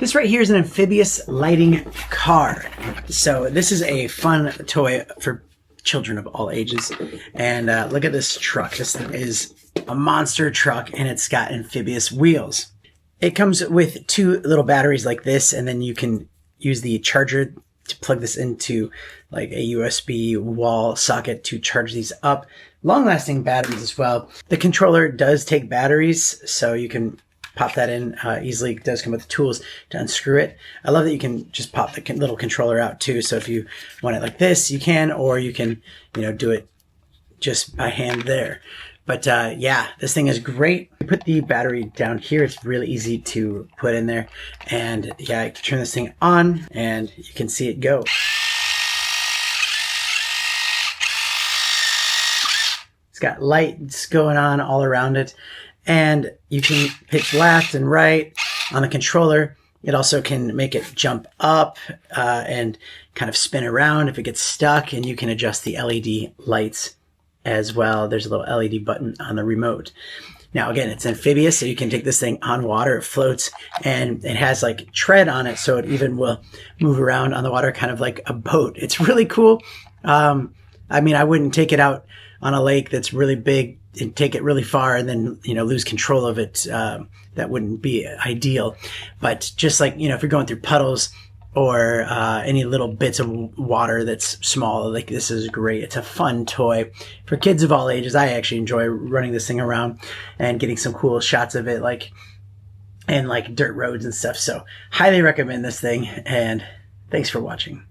This right here is an amphibious lighting car. So this is a fun toy for children of all ages. And look at this truck. This thing is a monster truck, and it's got amphibious wheels. It comes with two little batteries like this, and then you can use the charger to plug this into like a USB wall socket to charge these up. Long-lasting batteries as well. The controller does take batteries, so you can pop that in easily. It does come with the tools to unscrew it. I love that you can just pop the little controller out too. So if you want it like this, you can, or you can, do it just by hand there. But yeah, this thing is great. You put the battery down here. It's really easy to put in there. And yeah, you can turn this thing on and you can see it go. It's got lights going on all around it. And you can pitch left and right on the controller. It also can make it jump up and kind of spin around if it gets stuck. And you can adjust the LED lights as well. There's a little LED button on the remote. Now, again, it's amphibious, so you can take this thing on water. It floats, and it has like tread on it, so it even will move around on the water, kind of like a boat. It's really cool. I mean, I wouldn't take it out on a lake that's really big and take it really far and then, lose control of it. That wouldn't be ideal. But just like, if you're going through puddles or any little bits of water that's small, like this is great. It's a fun toy for kids of all ages. I actually enjoy running this thing around and getting some cool shots of it, and dirt roads and stuff. So highly recommend this thing, and thanks for watching.